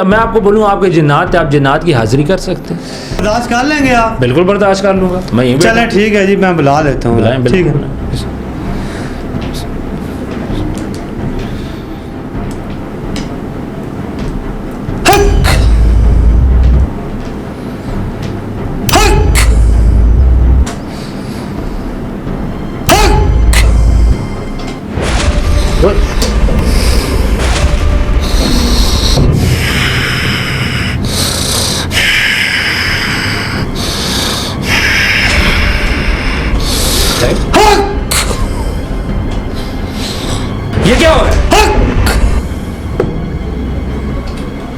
अब मैं आपको बोलूँ आपके जिन्नात, आप जिन्नात की हाजिरी कर सकते हैं? बर्दाश्त कर लेंगे आप? बिल्कुल बर्दाश्त कर लूँगा मैं। यहीं चलें ठीक है जी, मैं बुला लेता हूँ। बुलाएं, ठीक है। ये क्या हो रहा है?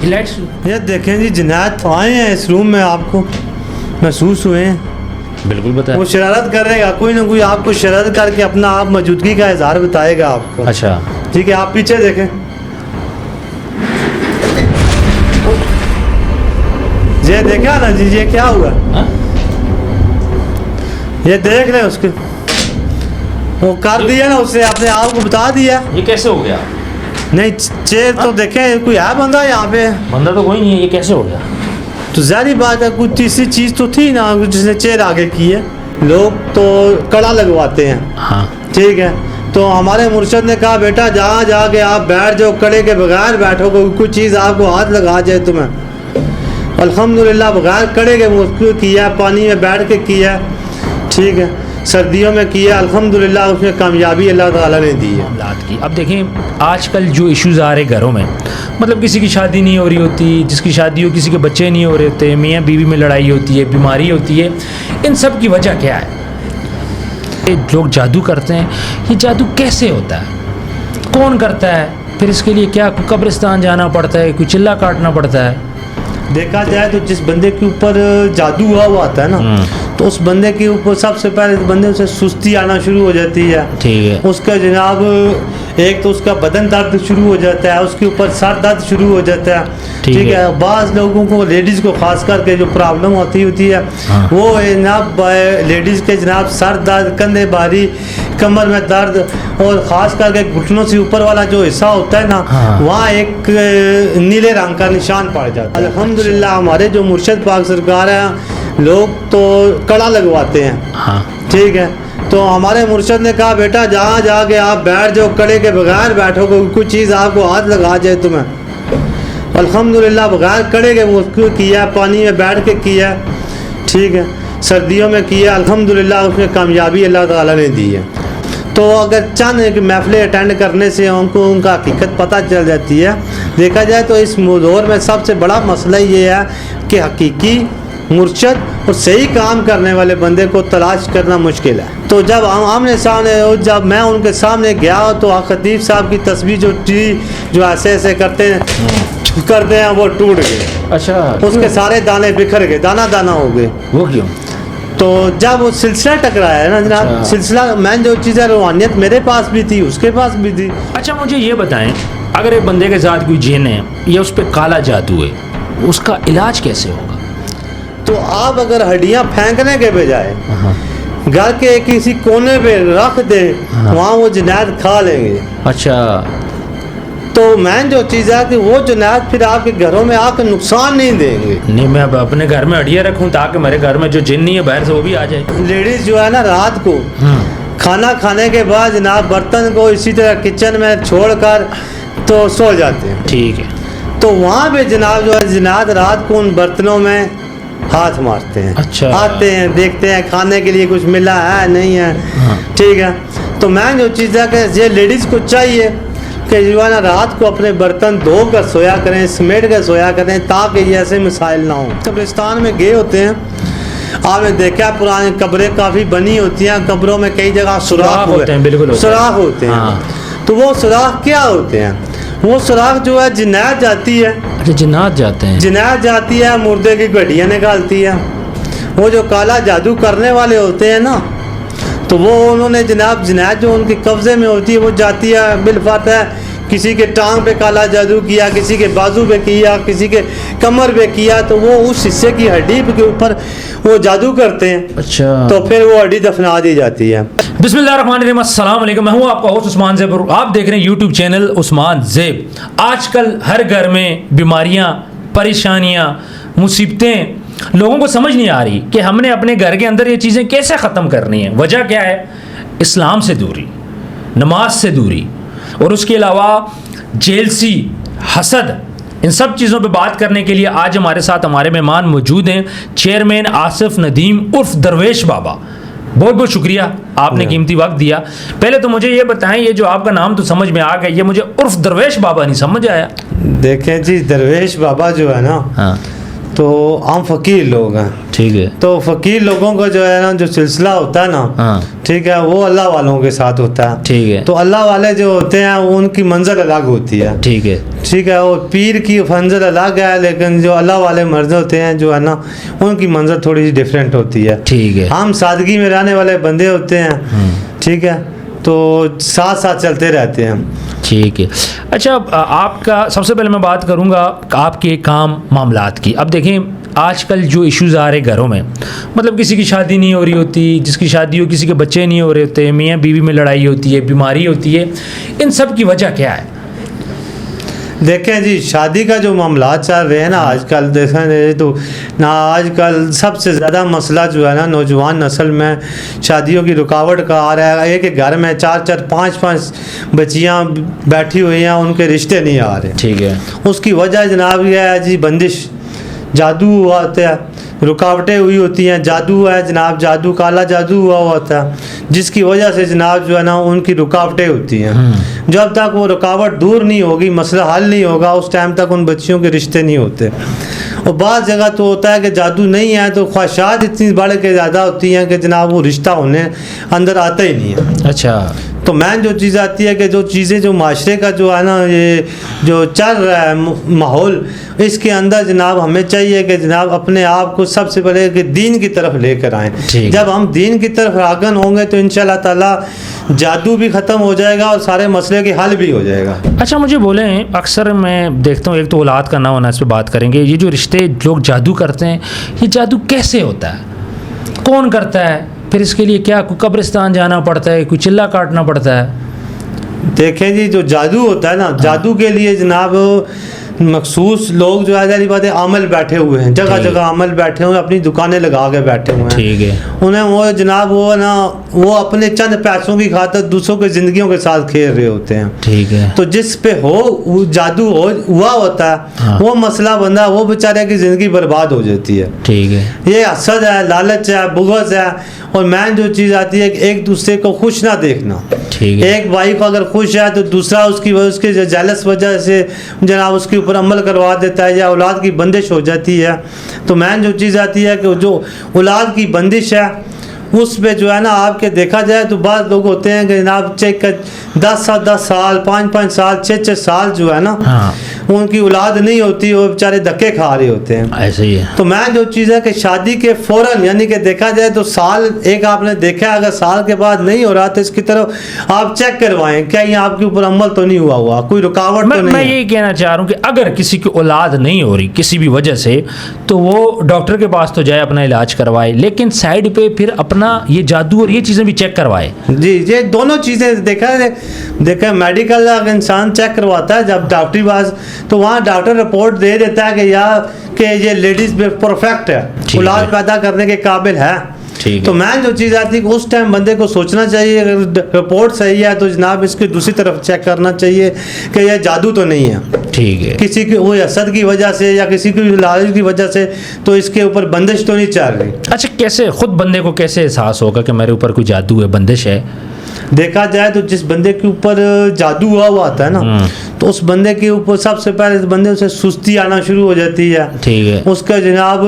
ये लाइट्स ये देखें जी, जिन्नात आए हैं इस रूम में, आपको महसूस हुए हैं? बिल्कुल बताएं। वो शरारत करेगा, कोई ना कोई आपको शरारत करके अपना आप मौजूदगी का इजहार बताएगा आपको। अच्छा ठीक है, आप पीछे देखें। ये देखा ना जी, ये क्या हुआ? हाँ? ये देख रहे उसके, वो कर दिया ना उसने, अपने आप को बता दिया। ये कैसे हो गया? नहीं चेयर तो देखें, कोई है बंदा यहाँ पे? बंदा तो कोई नहीं है, ये कैसे हो गया? तो जाहिर बात है कुछ तीसरी चीज तो थी ना जिसने चेयर आगे की है। लोग तो कड़ा लगवाते हैं, हाँ ठीक है, तो हमारे मुर्शद ने कहा बेटा जहाँ जाके आप बैठ जाओ, कड़े के बगैर बैठोगे, कुछ चीज़ आपको हाथ लगा जाए तुम्हें। अल्हम्दुलिल्लाह बगैर कड़े के मुश्किल किया, पानी में बैठ के किया, ठीक है, सर्दियों में किया, अल्हम्दुलिल्लाह उसमें कामयाबी अल्लाह ताला ने दी है। मामलात की। अब देखें आजकल जो इश्यूज़ आ रहे घरों में, मतलब किसी की शादी नहीं हो रही होती, जिसकी शादी हो किसी के बच्चे नहीं हो रहे होते, मियाँ बीवी में लड़ाई होती है, बीमारी होती है, इन सब की वजह क्या है? ये लोग जादू करते हैं, ये जादू कैसे होता है, कौन करता है, फिर इसके लिए क्या कब्रिस्तान जाना पड़ता है, कोई चिल्ला काटना पड़ता है? देखा जाए तो जिस बंदे के ऊपर जादू हुआ आता है ना, तो उस बंदे के ऊपर सबसे पहले बंदे से सुस्ती आना शुरू हो जाती है। ठीक है। उसका जनाब एक तो उसका बदन दर्द शुरू हो जाता है, उसके ऊपर सर दर्द शुरू हो जाता है, ठीक है। बाज़ लोगों को, लेडीज़ को खास करके जो प्रॉब्लम होती है, हाँ। वो जनाब लेडीज़ के जनाब सर दर्द, कंधे भारी, कमर में दर्द, और ख़ास करके घुटनों से ऊपर वाला जो हिस्सा होता है ना, हाँ। वहाँ एक नीले रंग का निशान पड़ जाता है। अल्हम्दुलिल्लाह हमारे जो मुर्शद पाक सरकार हैं, लोग तो कड़ा लगवाते हैं, हाँ ठीक है, तो हमारे मुर्शद ने कहा बेटा जहाँ जाके आप बैठ जाओ, कड़े के बगैर बैठोगे, कुछ चीज़ आपको हाथ लगा जाए तुम्हें। अल्हम्दुलिल्लाह बगैर कड़े के मुश्किल किया, पानी में बैठ के किया, ठीक है, सर्दियों में किया, अल्हम्दुलिल्लाह उसमें कामयाबी अल्लाह ताला ने दी है। तो अगर चंद एक महफिलें अटेंड करने से उनको उनका हकीकत पता चल जाती है। देखा जाए तो इस दौर में सबसे बड़ा मसला ये है कि हकीकी मुर्शद और सही काम करने वाले बंदे को तलाश करना मुश्किल है। तो जब आमने सामने, जब मैं उनके सामने गया तो खतीब साहब की तस्वीर जो ऐसे ऐसे करते हैं वो टूट गए। अच्छा, उसके सारे दाने बिखर गए, दाना दाना हो गए। वो क्यों? तो जब वो सिलसिला टकराया है ना जनाब, अच्छा। सिलसिला, मैं जो चीज़ है रूहानियत मेरे पास भी थी, उसके पास भी थी। अच्छा मुझे ये बताएं, अगर एक बंदे के साथ कोई जिन है या उस पर काला जादू है, उसका इलाज कैसे होगा? तो आप अगर हड्डियां फेंकने के बजाय घर के किसी कोने पे रख दे, वहाँ वो जिन्नात खा लेंगे। अच्छा, तो मैं जो चीज़ है कि वो जिन्नात फिर आपके घरों में आकर नुकसान नहीं देंगे। नहीं मैं अब अपने घर में हड्डियाँ रखूँ ताकि मेरे घर में जो जिन नहीं है बाहर से वो भी आ जाए। लेडीज़ जो है ना, रात को खाना खाने के बाद जनाब बर्तन को इसी तरह किचन में छोड़कर तो सो जाते हैं, ठीक है। तो वहाँ पे जनाब जो है जिन्नात रात को उन बर्तनों में हाथ मारते हैं। अच्छा। आते हैं, देखते हैं खाने के लिए कुछ मिला है नहीं है, ठीक है। तो मैं जो चीज़ है कि ये लेडीज़ को चाहिए कि जो है ना रात को अपने बर्तन धो कर सोया करें, समेट कर सोया करें, ताकि ये ऐसे मिसाइल ना हो। कब्रिस्तान में गए होते हैं, आपने देखा पुरानी कब्रें काफ़ी बनी होती हैं, कब्रों में कई जगह सुराख होते हैं, बिल्कुल सुराख होते हैं। तो वो सुराख क्या होते हैं? वो सुराख जो है जिन्नात जाती है। अच्छा, जिन्नात जाते हैं। जिन्नात जाती है, मुर्दे की हड्डियाँ निकालती है। वो जो काला जादू करने वाले होते हैं ना, तो वो उन्होंने जनाब जिन्नात जो उनके कब्जे में होती है वो जाती है बिलफाता, किसी के टांग पे काला जादू किया, किसी के बाजू पे किया, किसी के कमर पे किया, तो वो उस हिस्से की हड्डी के ऊपर वो जादू करते हैं। अच्छा, तो फिर वो हड्डी दफना दी जाती है। बिस्मिल्लाहिर्रहमानिर्रहीम, अस्सलाम वालेकुम। मैं हूं आपका होस्ट उस्मान ज़ेब और आप देख रहे हैं यूट्यूब चैनल उस्मान ज़ेब। आजकल हर घर में बीमारियां परेशानियाँ, मुसीबतें लोगों को समझ नहीं आ रही कि हमने अपने घर के अंदर ये चीज़ें कैसे ख़त्म करनी है। वजह क्या है? इस्लाम से दूरी, नमाज से दूरी, और उसके अलावा जेलसी, हसद, इन सब चीज़ों पे बात करने के लिए आज हमारे साथ हमारे मेहमान मौजूद हैं। चेयरमैन आसिफ नदीम उर्फ दरवेश बाबा, बहुत बहुत शुक्रिया, आपने कीमती वक्त दिया। पहले तो मुझे ये बताएं, ये जो आपका नाम तो समझ में आ गया, ये मुझे उर्फ दरवेश बाबा नहीं समझ आया। देखें जी, दरवेश बाबा जो है ना, हाँ, तो हम फ़कीर लोग हैं। ठीक है। तो फ़कीर लोगों का जो है ना, जो सिलसिला होता है ना, हाँ, ठीक है, वो अल्लाह वालों के साथ होता है। ठीक है। तो अल्लाह वाले जो होते हैं उनकी मंजिल अलग होती है। ठीक है। ठीक है, वो पीर की मंजिल अलग है, लेकिन जो अल्लाह वाले मर्द होते हैं जो है ना, उनकी मंजिल थोड़ी सी डिफरेंट होती है। ठीक है। हम सादगी में रहने वाले बंदे होते हैं, ठीक है, तो साथ साथ चलते रहते हैं। ठीक है। अच्छा, आपका सबसे पहले मैं बात करूंगा आपके काम मामलात की। अब देखें, आजकल जो इश्यूज़ आ रहे घरों में, मतलब किसी की शादी नहीं हो रही होती, जिसकी शादी हो किसी के बच्चे नहीं हो रहे होते, मियाँ बीवी में लड़ाई होती है, बीमारी होती है, इन सब की वजह क्या है? देखें जी, शादी का जो मामला चल रहे हैं ना आजकल, देखें जाए तो ना, आजकल सबसे ज़्यादा मसला जो है ना नौजवान नस्ल में शादियों की रुकावट का आ रहा है। एक घर में 4-4, 5-5 बच्चियाँ बैठी हुई हैं, उनके रिश्ते नहीं आ रहे। ठीक है। उसकी वजह जनाब यह है जी, बंदिश, जादू हुआ होता है, रुकावटें हुई होती हैं, जादू है जनाब, जादू, काला जादू हुआ होता है, जिसकी वजह से जनाब जो है ना उनकी रुकावटें होती हैं। जब तक वो रुकावट दूर नहीं होगी, मसला हल नहीं होगा, उस टाइम तक उन बच्चियों के रिश्ते नहीं होते। और बाज़ जगह तो होता है कि जादू नहीं है तो ख्वाहिशात इतनी बढ़ के ज़्यादा होती हैं कि जनाब वो रिश्ता होने अंदर आता ही नहीं है। अच्छा। तो मैन जो चीज़ आती है कि जो चीज़ें जो माशरे का जो है ना, ये जो चल रहा है माहौल, इसके अंदर जनाब हमें चाहिए कि जनाब अपने आप को सबसे पहले कि दीन की तरफ लेकर आएँ। जब हम दीन की तरफ रागन होंगे तो इंशाल्लाह ताला जादू भी ख़त्म हो जाएगा और सारे मसले के हल भी हो जाएगा। अच्छा, मुझे बोलें, अक्सर मैं देखता हूँ, एक तो औलाद का ना होना, इस पर बात करेंगे, ये जो रिश्ते लोग जादू करते हैं, ये जादू कैसे होता है, कौन करता है, फिर इसके लिए क्या कोई कब्रिस्तान जाना पड़ता है, कोई चिल्ला काटना पड़ता है? देखें जी, जो जादू होता है ना, जादू के लिए जनाब मखसूस लोग जो है जारी बात है अमल बैठे हुए हैं, जगह जगह अमल बैठे हुए हैं, अपनी दुकानें लगा के बैठे हुए हैं। ठीक है। उन्हें वो जनाब वो ना, वो अपने चंद पैसों की खातिर दूसरों की जिंदगियों के साथ खेल रहे होते हैं। ठीक है। तो जिस पे वो जादू हुआ होता है, हाँ। वो मसला बंदा, वो बेचारे की ज़िंदगी बर्बाद हो जाती है। ठीक है। ये हसद है, लालच है, बुग़्ज़ है, और मैन जो चीज़ आती है कि एक दूसरे को खुश ना देखना। ठीक है। एक भाई को अगर खुश है तो दूसरा उसके जेलस वजह से जनाब उसके ऊपर अमल करवा देता है, या औलाद की बंदिश हो जाती है। तो मैन जो चीज़ आती है कि जो औलाद की बंदिश है, उस पे जो है ना आपके देखा जाए तो बाद लोग होते हैं कि जनाब चेक कर 10 साल 5-5 साल 6-6 साल जो है ना, हाँ, उनकी औलाद नहीं होती, वो बेचारे धक्के खा रहे होते हैं। ऐसे ही है। तो मैं जो चीज़ है कि शादी के फ़ौरन, यानी कि देखा जाए तो साल एक आपने देखा, अगर साल के बाद नहीं हो रहा तो इसकी तरफ आप चेक करवाएं, क्या ये आपके ऊपर अमल तो नहीं हुआ, कोई रुकावट तो नहीं मैं है। यही कहना चाह रहा हूँ कि अगर किसी की औलाद नहीं हो रही किसी भी वजह से, तो वो डॉक्टर के पास तो जाए, अपना इलाज करवाए, लेकिन साइड पे फिर अपना ये जादू और ये चीज़ें भी चेक करवाए। जी, ये दोनों चीज़ें देखा मेडिकल अगर इंसान चेक करवाता है जब डॉक्टरी पास, तो वहाँ डॉक्टर रिपोर्ट दे देता है कि ये लेडीज़ परफेक्ट है, औलाद पैदा करने के काबिल है। तो मैं जो चीज़ आती है उस टाइम बंदे को सोचना चाहिए, अगर रिपोर्ट सही है तो जनाब इसकी दूसरी तरफ चेक करना चाहिए कि यह जादू तो नहीं है। ठीक है। किसी की वो हसद की वजह से या किसी की लालच की वजह से तो इसके ऊपर बंदिश तो नहीं चल रही। अच्छा, कैसे खुद बंदे को कैसे एहसास होगा कि मेरे ऊपर कोई जादू है, बंदिश है? देखा जाए तो जिस बंदे के ऊपर जादू हुआ होता है ना, तो उस बंदे के ऊपर सबसे पहले इस बंदे से सुस्ती आना शुरू हो जाती है। ठीक है। उसका जनाब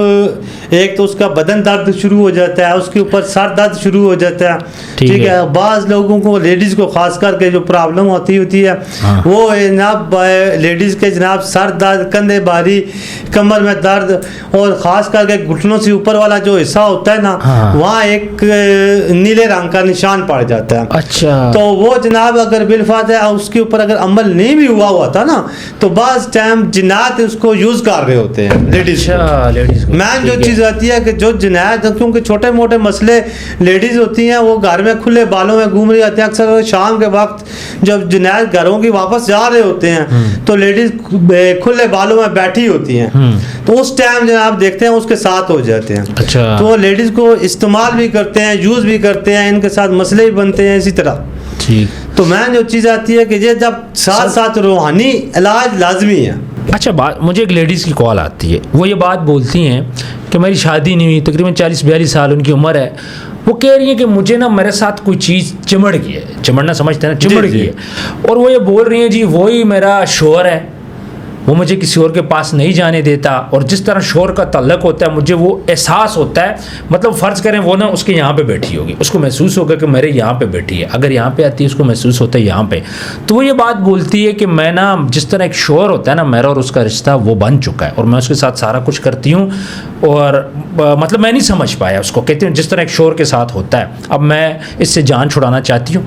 एक तो उसका बदन दर्द शुरू हो जाता है, उसके ऊपर सर दर्द शुरू हो जाता है। ठीक है। बाज़ लोगों को, लेडीज़ को खास करके जो प्रॉब्लम होती है, वो जनाब लेडीज़ के जनाब सर दर्द, कंधे भारी, कमर में दर्द, और ख़ास करके घुटनों से ऊपर वाला जो हिस्सा होता है ना, वहाँ एक नीले रंग का निशान पड़ जाता है। अच्छा। तो वो जनाब अगर बिलफात है उसके ऊपर अगर अमल नहीं भी हुआ हुआ हुआ था ना, तो बस टाइम जिन्नात उसको यूज़ कर रहे होते हैं लेडीज़। अच्छा, लेडीज मैन जो चीज़ आती है कि जो जिन्नात, क्योंकि छोटे मोटे मसले लेडीज़ होती हैं वो घर में खुले बालों में घूम रही होती हैं। अक्सर शाम के वक्त जब जिन्नात घरों की वापस जा रहे होते हैं तो लेडीज़ खुले बालों में बैठी होती हैं, तो उस टाइम जो आप देखते हैं उसके साथ हो जाते हैं। अच्छा, तो वो लेडीज़ को इस्तेमाल भी करते हैं, यूज़ भी करते हैं, इनके साथ मसले भी बनते हैं इसी तरह। ठीक। तो मैन जो चीज़ आती है कि ये जब साथ साथ रूहानी इलाज लाजमी है। अच्छा, बात, मुझे एक लेडीज़ की कॉल आती है, वो ये बात बोलती हैं कि मेरी शादी नहीं हुई, तकरीबन 40-42 साल उनकी उम्र है। वो कह रही है कि मुझे ना मेरे साथ कोई चीज़ चिमड़ गई है, चिमड़ना समझते हैं ना, चिमड़ गई है। और वो ये बोल रही हैं जी वही मेरा शोहर है, वो मुझे किसी और के पास नहीं जाने देता, और जिस तरह शोहर का तल्लक होता है मुझे वो एहसास होता है, मतलब फ़र्ज़ करें वो ना उसके यहाँ पे बैठी होगी, उसको महसूस होगा कि मेरे यहाँ पे बैठी है, अगर यहाँ पे आती है उसको महसूस होता है यहाँ पे। तो वो ये बात बोलती है कि मैं ना, जिस तरह एक शोहर होता है ना, मेरा और उसका रिश्ता वो बन चुका है और मैं उसके साथ सारा कुछ करती हूँ, और मतलब मैं नहीं समझ पाया उसको, कहती हूँ जिस तरह एक शोहर के साथ होता है। अब मैं इससे जान छुड़ाना चाहती हूँ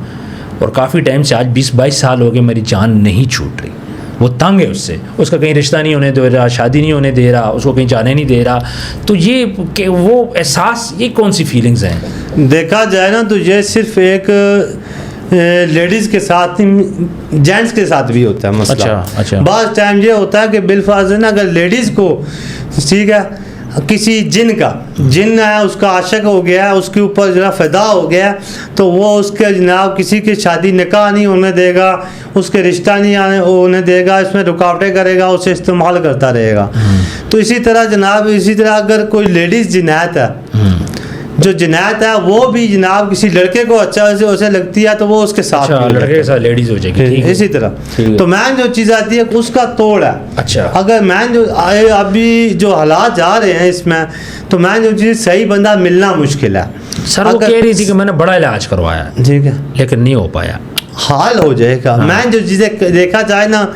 और काफ़ी टाइम से, आज 20-22 साल हो गए, मेरी जान नहीं छूट रही। वो तंग है उससे, उसका कहीं रिश्ता नहीं होने दे रहा, शादी नहीं होने दे रहा, उसको कहीं जाने नहीं दे रहा। तो ये कि वो एहसास, ये कौन सी फीलिंग्स हैं? देखा जाए ना तो ये सिर्फ एक लेडीज़ के साथ नहीं, जेंट्स के साथ भी होता है मसला। अच्छा। बाज़ टाइम ये होता है कि बिलफाज ना, अगर लेडीज़ को, ठीक है, किसी जिन है उसका आशिक हो गया, उसके ऊपर जो है फ़िदा हो गया, तो वो उसके जनाब किसी की शादी निकाह नहीं होने देगा, उसके रिश्ता नहीं होने देगा, इसमें रुकावटें करेगा, उसे इस्तेमाल करता रहेगा। तो इसी तरह जनाब, इसी तरह अगर कोई लेडीज़ जिनात है, जो जिनात है वो भी जनाब किसी लड़के को अच्छा उसे लगती है तो वो उसके साथ, अच्छा, लड़के के साथ लेडीज़ हो जाएगी, ठीक है। इसी तरह तो मैन जो चीज़ आती है उसका तोड़ है। अच्छा, अगर मैन जो अभी जो हालात जा रहे हैं इसमें, तो मैन जो चीज़ सही बंदा मिलना मुश्किल है। सर वो कह रही थी कि मैंने बड़ा इलाज करवाया, ठीक है, लेकिन नहीं हो पाया, हाल हो जाएगा। मैन जो चीज़ें देखा जाए ना,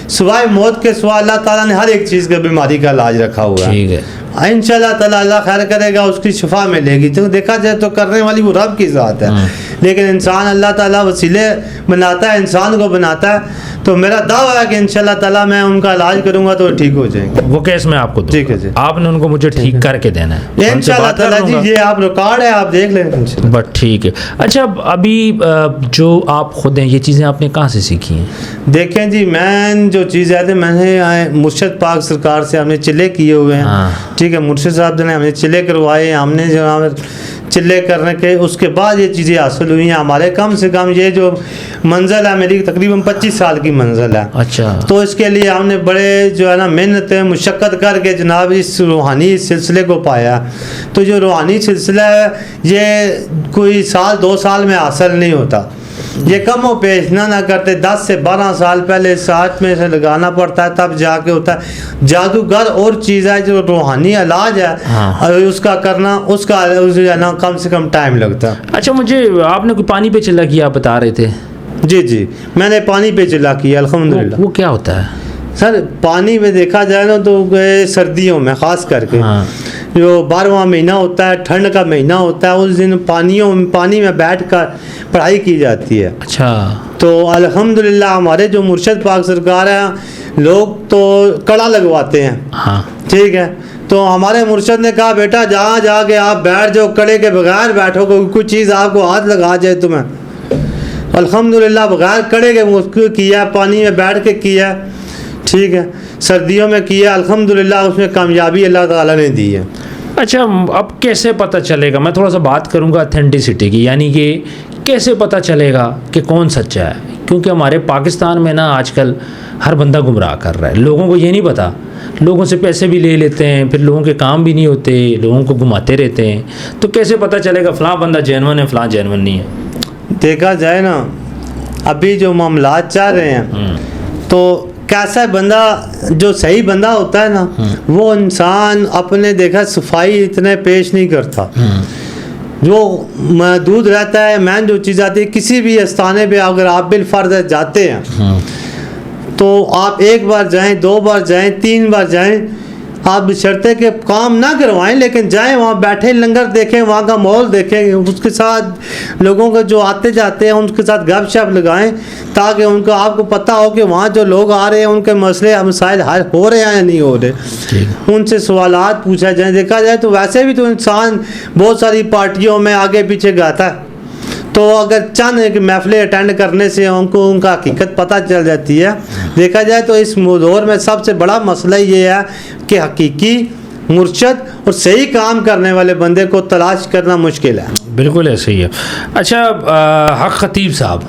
सिवाय मौत के सिवा अल्लाह ताला ने हर एक चीज़ का बीमारी का इलाज रखा हुआ है। ठीक है, इंशाल्लाह ताला अल्लाह खैर करेगा, उसकी शिफा मिलेगी। तो देखा जाए तो करने वाली वो रब की ज़ात है, लेकिन इंसान, अल्लाह ताला वसीले बनाता है, इंसान को बनाता है। तो मेरा दावा है कि इंशाल्लाह ताला मैं उनका इलाज करूंगा तो ठीक हो जाएंगे। वो केस मैं आपको दूंगा। ठीक है जी, आपने उनको मुझे ठीक करके देना है, उनसे इंशाल्लाह बात कर ताला जी। लूंगा। ये आप रिकॉर्ड है, आप देख लें। बट ठीक है। अच्छा, अभी जो आप खुद हैं, ये चीज़ें आपने कहाँ से सीखी हैं? देखें जी, मैं जो चीज़ है मैंने मुर्शद पाक सरकार से हमने चिल्ले किए हुए हैं। हाँ। ठीक है, मुर्शद साहब ने हमने चिल्ले करवाए, हमने जो चिल्ले करने के उसके बाद ये चीज़ें हासिल हुई हैं। हमारे कम से कम ये जो मंजिल है मेरी तकरीबन 25 साल की मंजिल है। अच्छा। तो इसके लिए हमने बड़े जो है ना मेहनत मुशक्क़त करके जनाब इस रूहानी सिलसिले को पाया। तो जो रूहानी सिलसिला है ये कोई साल 2 साल में हासिल नहीं होता, ये कम हो पेश ना करते 10 से 12 साल पहले साथ में से लगाना पड़ता है, तब जाके होता है। जादूगर और चीज़ है, जो रूहानी इलाज है, हाँ। उसका करना, उसका ना कम से कम टाइम लगता है। अच्छा, मुझे आपने कोई पानी पे चिल्ला किया, आप बता रहे थे? जी, मैंने पानी पे चिल्ला किया अल्हम्दुलिल्लाह। वो क्या होता है सर? पानी में देखा जाए ना तो सर्दियों में ख़ास करके, हाँ। जो 12वां महीना होता है, ठंड का महीना होता है, उस दिन पानी में बैठकर पढ़ाई की जाती है। अच्छा। तो अल्हम्दुलिल्लाह हमारे जो मुर्शद पाक सरकार हैं, लोग तो कड़ा लगवाते हैं। हाँ। ठीक है, तो हमारे मुर्शद ने कहा बेटा जहाँ जाके आप बैठ जाओ, कड़े के बगैर बैठो, कुछ चीज़ आपको हाथ लगा जाए तुम्हें। अल्हम्दुलिल्लाह बगैर कड़े के मुश्किल किया, पानी में बैठ के किया। ठीक है, सर्दियों में किया, अल्हम्दुलिल्लाह उसमें कामयाबी अल्लाह ताला ने दी है। अच्छा, अब कैसे पता चलेगा? मैं थोड़ा सा बात करूंगा ऑथेंटिसिटी की, यानी कि कैसे पता चलेगा कि कौन सच्चा है? क्योंकि हमारे पाकिस्तान में ना आजकल हर बंदा गुमराह कर रहा है, लोगों को ये नहीं पता, लोगों से पैसे भी ले लेते हैं, फिर लोगों के काम भी नहीं होते, लोगों को घुमाते रहते हैं। तो कैसे पता चलेगा फ़लाँ बंदा जेन्युइन है, फ़लाँ जेन्युइन नहीं है? देखा जाए ना, अभी जो मामलात चल रहे हैं, तो कैसा बंदा, जो सही बंदा होता है ना, वो इंसान अपने देखा सफाई इतने पेश नहीं करता, जो महदूद रहता है। मैन जो चीज़ आती है, किसी भी स्थाने पे अगर आप बिलफर्ज जाते हैं तो आप 1 बार जाएं, 2 बार जाएं, 3 बार जाएं, आप बशर्ते के काम ना करवाएं, लेकिन जाएं वहाँ बैठे, लंगर देखें, वहाँ का माहौल देखें, उसके साथ लोगों के जो आते जाते हैं उनके साथ गपशप लगाएं, ताकि उनको आपको पता हो कि वहाँ जो लोग आ रहे हैं उनके मसले मसाइल हल हो रहे हैं या नहीं हो रहे, उनसे सवालात पूछा जाए। देखा जाए तो वैसे भी तो इंसान बहुत सारी पार्टियों में आगे पीछे गाता है, तो अगर चंद एक महफिलें अटेंड करने से उनको उनका हकीकत पता चल जाती है। देखा जाए तो इस दौर में सबसे बड़ा मसला ये है कि हकीकी मुर्शद और सही काम करने वाले बंदे को तलाश करना मुश्किल है। बिल्कुल ऐसे ही है। अच्छा, हक खतीब साहब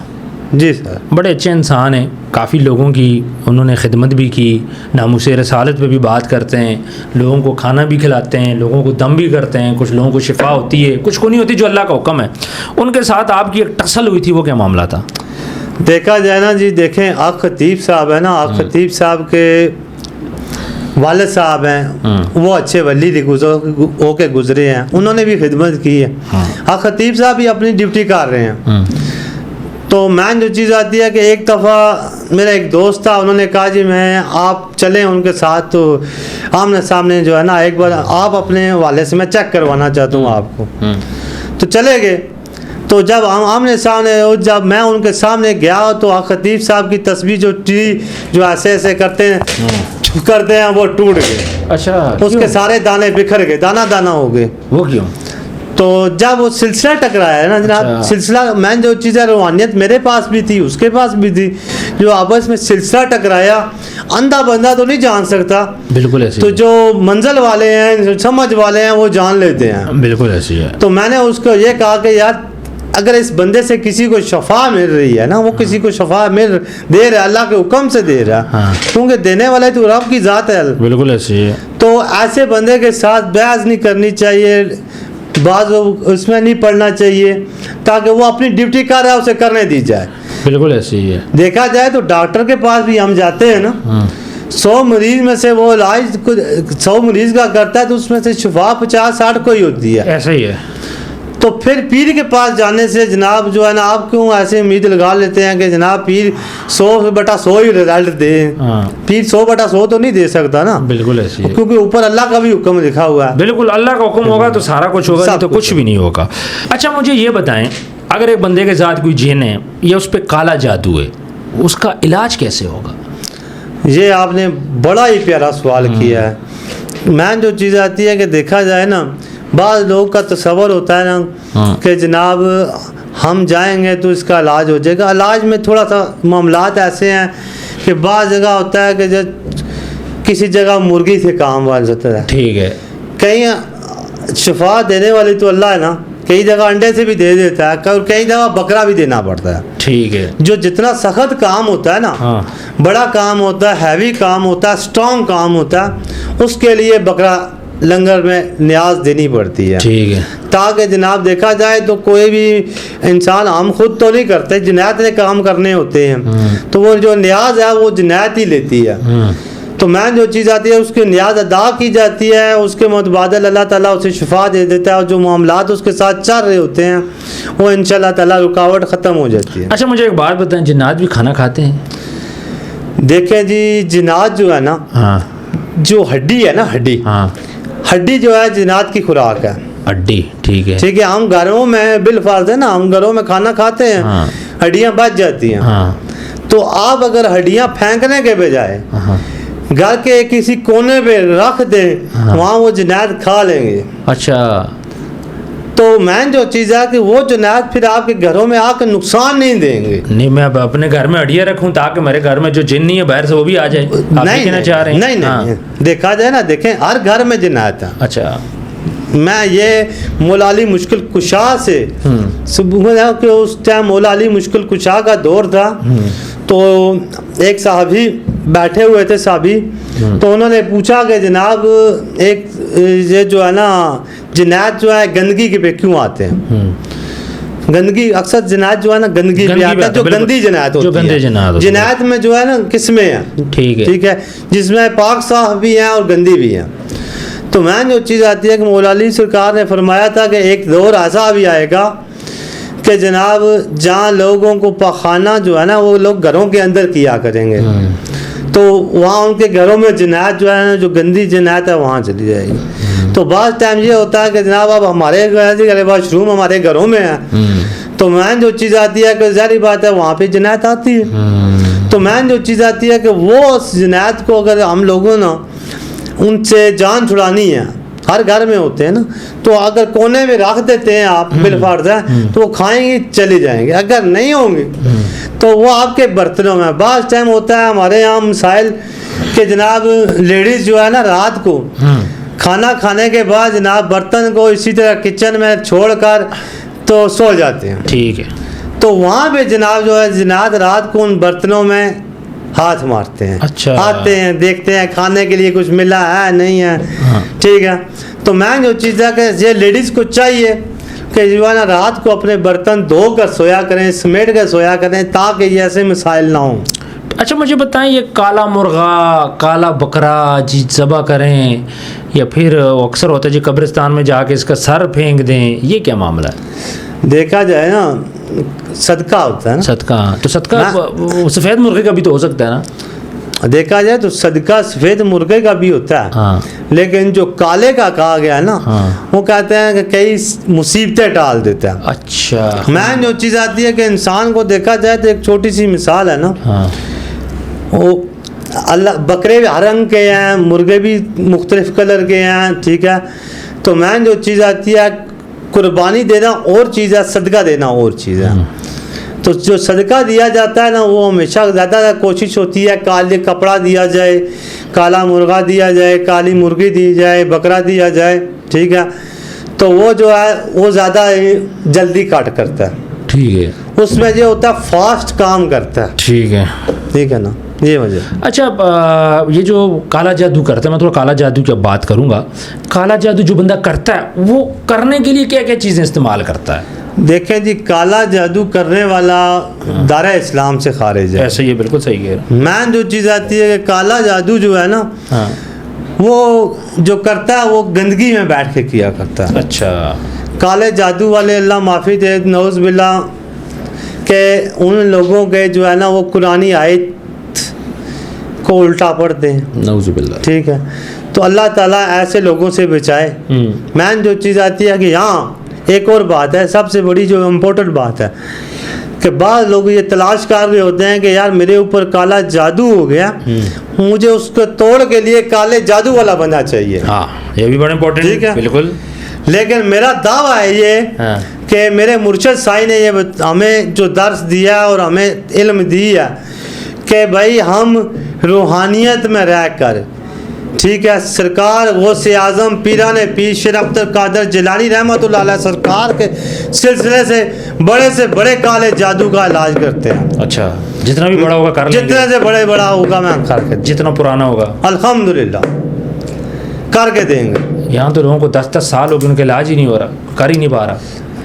जी सर, बड़े अच्छे इंसान हैं, काफ़ी लोगों की उन्होंने खिदमत भी की, नामूसे रसालत पे भी बात करते हैं, लोगों को खाना भी खिलाते हैं, लोगों को दम भी करते हैं, कुछ लोगों को शिफा होती है, कुछ को नहीं होती, जो अल्लाह का हुक्म है। उनके साथ आपकी एक टसल हुई थी, वो क्या मामला था? देखा जाए ना जी, देखें आक खतीब साहब है ना, आक खतीब साहब के वालिद साहब हैं, वो अच्छे वली होके गुजरे हैं, उन्होंने भी खिदमत की है। आक खतीब साहब भी अपनी ड्यूटी कर रहे हैं। तो मैन जो चीज़ आती है कि एक दफ़ा मेरा एक दोस्त था, उन्होंने कहा जी मैं आप चलें उनके साथ, तो आमने सामने जो है ना एक बार आप अपने वाले से मैं चेक करवाना चाहता हूँ आपको। तो चले गए, तो जब आमने सामने जब मैं उनके सामने गया तो खतीब साहब की तस्वीर जो ऐसे ऐसे करते हैं वो टूट गए। अच्छा, उसके सारे दाने बिखर गए, दाना दाना हो गए। वो क्यों? तो जब वो सिलसिला टकराया है ना जनाब, अच्छा। सिलसिला मैंने जो चीज़ है रूहानियत मेरे पास भी थी, उसके पास भी थी, जो आपस में सिलसिला टकराया, अंधा बंदा तो नहीं जान सकता। बिल्कुल ऐसे। तो जो मंजिल वाले हैं, जो समझ वाले हैं, वो जान लेते हैं। बिल्कुल ऐसी है। तो मैंने उसको ये कहा कि यार अगर इस बंदे से किसी को शफा मिल रही है ना, वो किसी को शफा दे रहा है, अल्लाह के हुक्म से दे रहा है। हाँ। क्योंकि देने वाला तो रब की ज़ात है। बिल्कुल ऐसी है। तो ऐसे बंदे के साथ बहस नहीं करनी चाहिए, बाज उसमें नहीं पढ़ना चाहिए, ताकि वो अपनी ड्यूटी कर रहा है उसे करने दी जाए। बिल्कुल ऐसी ही है। देखा जाए तो डॉक्टर के पास भी हम जाते हैं ना, 100 मरीज में से वो इलाज 100 मरीज का करता है, तो उसमें से शिफा 50-60 को ही होती है। ऐसा ही है। तो फिर पीर के पास जाने से जनाब जो है ना, आप क्यों ऐसे उम्मीद लगा लेते हैं कि जनाब पीर 100/100 ही रिजल्ट दे। पीर 100/100 तो नहीं दे सकता ना। बिल्कुल ऐसी है। क्योंकि ऊपर अल्लाह का भी हुक्म लिखा हुआ है। बिल्कुल, अल्लाह का हुक्म होगा तो सारा कुछ होगा, नहीं तो कुछ भी नहीं होगा। अच्छा, मुझे ये बताएं, अगर एक बंदे के साथ कोई जिन है या उस पर काला जादू है, उसका इलाज कैसे होगा? ये आपने बड़ा ही प्यारा सवाल किया है। मैन जो चीज़ आती है कि देखा जाए ना, बाज़ लोगों का तसव्वुर होता है ना कि जनाब हम जाएंगे तो इसका इलाज हो जाएगा। इलाज में थोड़ा सा मामलात ऐसे हैं कि बाज़ जगह होता है कि जब किसी जगह मुर्गी से काम वाल होता है, ठीक है, कहीं शिफा देने वाली तो अल्लाह है ना, कई जगह अंडे से भी दे देता है, कई जगह बकरा भी देना पड़ता है। ठीक है, जो जितना सख्त काम होता है ना, बड़ा काम होता है, हैवी काम होता है, स्ट्रॉन्ग काम होता है, उसके लिए बकरा लंगर में न्याज देनी पड़ती है। ठीक है, ताकि जनाब देखा जाए तो कोई भी इंसान, हम खुद तो नहीं करते, जनायत ने काम करने होते हैं, तो वो जो न्याज है वो जनायत ही लेती है। तो मैं जो चीज़ आती है उसकी न्याज अदा की जाती है, उसके मुतबादल अल्लाह ताला उसे शिफा दे देता है, और जो मामलात उसके साथ चल रहे होते हैं वो इंशाल्लाह ताला रुकावट ख़त्म हो जाती है। अच्छा, मुझे एक बात बताएं, जिन्नात भी खाना खाते हैं? देखें जी, जिन्नात जो है ना, जो हड्डी है ना, हड्डी जो है जिन्नात की खुराक है। हड्डी, ठीक है, ठीक है। हम घरों में बिलफर्ज है ना, हम घरों में खाना खाते हैं, हड्डियाँ बच जाती हैं। तो आप अगर हड्डियाँ फेंकने के बजाय घर के किसी कोने पे रख दें, वहाँ वो जिन्नात खा लेंगे। अच्छा, तो मैं जो चीज़ है कि वो जिन्नात फिर आपके घरों में आकर नुकसान नहीं देंगे। नहीं, मैं अपने घर में हड्डियाँ रखूँ ताकि मेरे घर में जो जिन नहीं है बाहर से वो भी आ जाए, नहीं कहना चाह रहे हैं? नहीं, देखा जाए ना, देखें हर घर में जिन्नात है। अच्छा, मैं ये मौला अली मुश्किल कुशा से सुबह के उस टाइम मौला अली मुश्किल कुशा का दौर था, तो एक साहबी बैठे हुए थे साहबी, तो उन्होंने पूछा कि जनाब एक ये जो है ना जिन्नात जो है गंदगी के पे क्यों आते हैं? गंदगी अक्सर जिन्नात जो है ना गंदगी पे आता है, जो गंदी जिन्नात होती है। जिन्नात में जो है ना किस्में हैं, ठीक है, जिसमें पाक साफ भी हैं और गंदी भी हैं। तो मैं जो चीज़ आती है कि मौला अली सरकार ने फरमाया था कि एक दौर ऐसा भी आएगा कि जनाब जहाँ लोगों को पखाना जो है ना वो लोग घरों के अंदर किया करेंगे। तो वहाँ उनके घरों में जिनात जो है, जो गंदी जिनात है, वहाँ चली जाएगी। तो बाज़ टाइम ये होता है कि जनाब अब हमारे घर वाशरूम हमारे घरों में है, तो मैन जो चीज़ आती है कि ज़ाहिर बात है वहाँ पे जिनात आती है। तो मैन जो चीज़ आती है कि वो जिनात को अगर हम लोगों ना उनसे जान छुड़ानी है, हर घर में होते हैं ना, तो अगर कोने में रख देते हैं आप बिलफर्ज है, तो वो खाएंगे चले जाएंगे। अगर नहीं होंगे तो वो आपके बर्तनों में। बाज़ टाइम होता है हमारे यहाँ मसाइल कि जनाब लेडीज़ जो है ना रात को खाना खाने के बाद जनाब बर्तन को इसी तरह किचन में छोड़कर तो सो जाते हैं। ठीक है। तो वहाँ पे जनाब जो है जिनात रात को उन बर्तनों में हाथ मारते हैं। अच्छा। आते हैं, देखते हैं खाने के लिए कुछ मिला है नहीं है। हाँ। ठीक है। तो मैं जो चीज़ है कि ये लेडीज़ को चाहिए कि जो है ना रात को अपने बर्तन धो कर सोया करें, समेट कर सोया करें, ताकि ये ऐसे मिसाइल ना हों। अच्छा मुझे बताएं, ये काला मुर्गा, काला बकरा जी ज़बह करें, या फिर अक्सर होता है जी कब्रिस्तान में जाके इसका सर फेंक दें, ये क्या मामला है? देखा जाए ना सदका होता है ना, सदका, तो सदका सफ़ेद मुर्गे का भी तो हो सकता है ना? देखा जाए तो सदका सफ़ेद मुर्गे का भी होता है। हाँ। लेकिन जो काले का कहा गया है ना, हाँ। वो कहते हैं कि कई मुसीबतें टाल देता है। अच्छा। मैं जो चीज़ आती है कि इंसान को देखा जाए तो एक छोटी सी मिसाल है ना, हाँ। वो अल्लाह बकरे भी हर रंग के हैं, मुर्गे भी मुख्तलिफ कलर के हैं। ठीक है। तो मैं जो चीज़ आती है कुर्बानी देना और चीज़ है, सदका देना और चीज़ है। तो जो सदका दिया जाता है ना, वो हमेशा ज़्यादा कोशिश होती है काले कपड़ा दिया जाए, काला मुर्गा दिया जाए, काली मुर्गी दी जाए, बकरा दिया जाए। ठीक है। तो वो जो है वो ज़्यादा जल्दी काट करता है। ठीक है। उसमें ये होता है फास्ट काम करता है। ठीक है। ठीक है ना, ये वजह। अच्छा ये जो काला जादू करता है, मैं थोड़ा काला जादू की अब बात करूँगा। काला जादू जो बंदा करता है वो करने के लिए क्या क्या चीज़ें इस्तेमाल करता है? देखें जी, काला जादू करने वाला दायरा इस्लाम से खारिज है। ऐसे ये बिल्कुल सही है। मैं जो चीज़ आती है कि काला जादू जो है ना, हाँ। वो जो करता है वो गंदगी में बैठ के किया करता है। अच्छा। काले जादू वाले अल्लाह माफ़ी दे नौज़ बिल्ला के उन लोगों के जो है ना वो कुरानी आयत को उल्टा पढ़ते हैं। नौज़ बिल्ला। ठीक है। तो अल्लाह ताला ऐसे लोगों से बचाए। मैं जो चीज़ आती है कि यहाँ एक और बात है, सबसे बड़ी जो इम्पोर्टेंट बात है कि बाद लोग ये तलाश कर रहे होते हैं कि यार मेरे ऊपर काला जादू हो गया, मुझे उसको तोड़ के लिए काले जादू वाला बनना चाहिए। हाँ, ये भी बड़ा इम्पोर्टेंट है। ठीक है। बिल्कुल। लेकिन मेरा दावा है ये हाँ। कि मेरे मुर्शद साईं ने ये हमें जो दर्स दिया और हमें इल्म दी है कि भाई हम रूहानियत में रह कर, ठीक है, सरकार गौसे आज़म पीरान पीर शेर अख्तर कादर जिलानी रहमतुल्लाह अलैह सरकार के सिलसिले से बड़े काले जादू का इलाज करते हैं। अच्छा, जितना भी बड़ा होगा कर लेंगे। जितने से बड़ा होगा मैं करके, जितना पुराना होगा अल्हम्दुलिल्लाह करके देंगे। यहाँ तो लोगों को 10-10 साल हो गए, उनका इलाज ही नहीं हो रहा, कर ही नहीं पा रहा।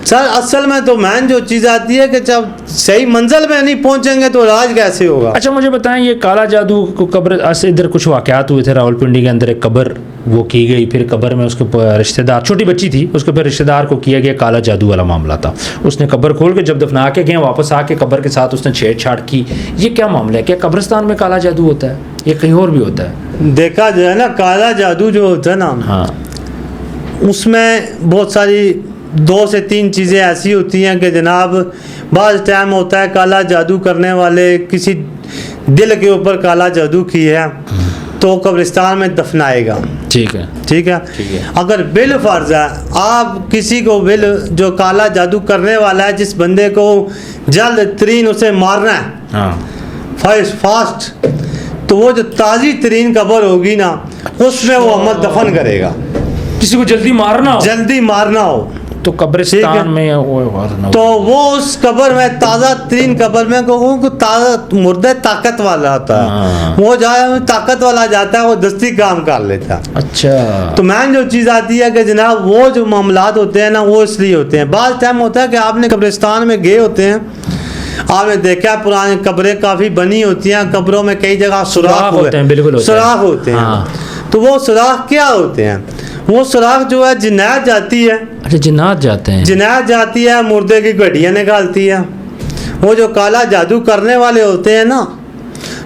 सर असल में तो मैन जो चीज़ आती है कि जब सही मंजिल में नहीं पहुंचेंगे तो इलाज कैसे होगा। अच्छा मुझे बताएं, ये काला जादू को कब्र ऐसे इधर कुछ वाक़यात हुए थे रावलपिंडी के अंदर, एक कब्र वो की गई, फिर कब्र में उसके रिश्तेदार, छोटी बच्ची थी, उसके फिर रिश्तेदार को किया गया काला जादू वाला मामला था। उसने कब्र खोल के जब दफना के गए, वापस आके कब्र के साथ उसने छेड़छाड़ की। ये क्या मामला है? क्या कब्रिस्तान में काला जादू होता है या कहीं और भी होता है? देखा जो है ना काला जादू जो होता है ना, हाँ, उसमें बहुत सारी 2 से 3 चीज़ें ऐसी होती हैं कि जनाब बाज़ टाइम होता है काला जादू करने वाले किसी दिल के ऊपर काला जादू की है तो कब्रिस्तान में दफनाएगा। ठीक है। ठीक है। ठीक है। अगर बिल फर्ज है आप किसी को बिल जो काला जादू करने वाला है, जिस बंदे को जल्द तरीन उसे मारना है, हाँ, फास्ट, तो वो जो ताज़ी तरीन कब्र होगी ना उसमें वो अमल दफन करेगा। किसी को जल्दी मारना हो तो कब्रिस्तान में तो वो उस कब्र में ताज़ा तरीन कब्र में को ताज़ा मुर्दा ताकत वाला होता है, वो जाए ताकत वाला जाता है, वो दस्ती काम कर लेता है। अच्छा। तो मैन जो चीज़ आती है कि जनाब वो जो मामलात होते हैं ना वो इसलिए होते हैं। बाज़ टाइम होता है कि आपने कब्रिस्तान में गए होते हैं, आपने देखा पुरानी कब्रें काफ़ी बनी होती हैं, कब्रों में कई जगह सुराख होते हैं। बिल्कुल सुराख होते हैं। हाँ। तो वो सुराख क्या होते हैं? वो सुराख जो है जिन्नात जाती है। अच्छा, जिन्नात जाते हैं। जिन्नात जाती है, मुर्दे की गड्डियाँ निकालती है। वो जो काला जादू करने वाले होते हैं ना,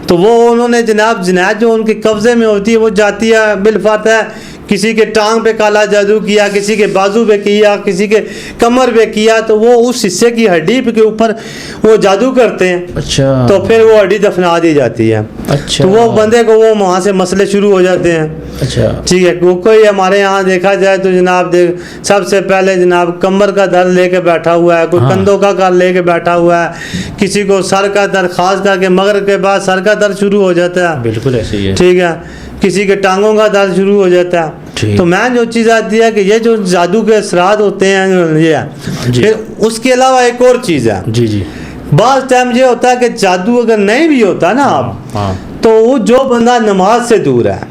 तो वो उन्होंने जनाब जिनायत जो उनके कब्जे में होती है वो जाती है बिलफातह किसी के टांग पे काला जादू किया, किसी के बाजू पे किया, किसी के कमर पे किया, तो वो उस हिस्से की हड्डी के ऊपर वो जादू करते हैं। अच्छा। तो फिर वो हड्डी दफना दी जाती है। अच्छा। तो वो बंदे को वो वहाँ से मसले शुरू हो जाते हैं। अच्छा। ठीक है। वो कोई हमारे यहाँ देखा जाए तो जनाब देख सबसे पहले जनाब कमर का दर्द लेके बैठा हुआ है, कोई कंधों का लेके बैठा हुआ है, किसी को सर का दर्द, खास करके मगर के बाद सर का दर्द शुरू हो जाता है। बिल्कुल ऐसे ही है। ठीक है। किसी के टांगों का दर्द शुरू हो जाता है। तो मैं जो चीज़ आती है कि ये जो जादू के असरात होते हैं ये है। फिर उसके अलावा एक और चीज़ है। जी जी। बाज़ टाइम ये होता है कि जादू अगर नहीं भी होता ना आप, तो वो जो बंदा नमाज से दूर है,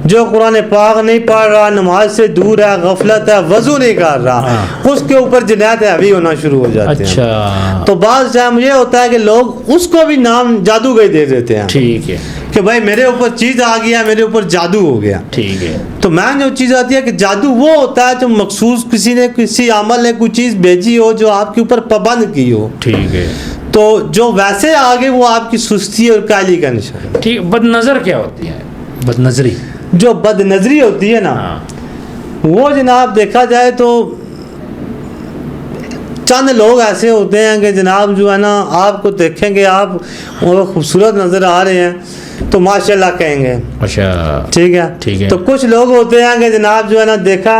जो कुरान पाक नहीं पढ़ रहा, नमाज से दूर है, गफलत है, वजू नहीं कर रहा, उसके ऊपर जिनायत हैवी होना शुरू हो जाते हैं। अच्छा। तो बाज़ टाइम ये होता है कि लोग उसको भी नाम जादूगर दे देते हैं। ठीक है कि भाई मेरे ऊपर चीज़ आ गया, मेरे ऊपर जादू हो गया। ठीक है। तो मैं जो चीज़ आती है कि जादू वो होता है जो मखसूस किसी ने किसी अमल ने कोई चीज़ भेजी हो जो आपके ऊपर पाबंद की हो। ठीक है। तो जो वैसे आगे वो आपकी सुस्ती और कायली का निशान। ठीक। बदनजर क्या होती है? बदनजरी। जो बदनजरी होती है ना, वो जनाब देखा जाए तो चंद लोग ऐसे होते हैं कि जनाब जो है ना आपको देखेंगे आप वो खूबसूरत नज़र आ रहे हैं तो माशाल्लाह कहेंगे। अच्छा। ठीक है। ठीक है। तो कुछ लोग होते हैं कि जनाब जो है ना देखा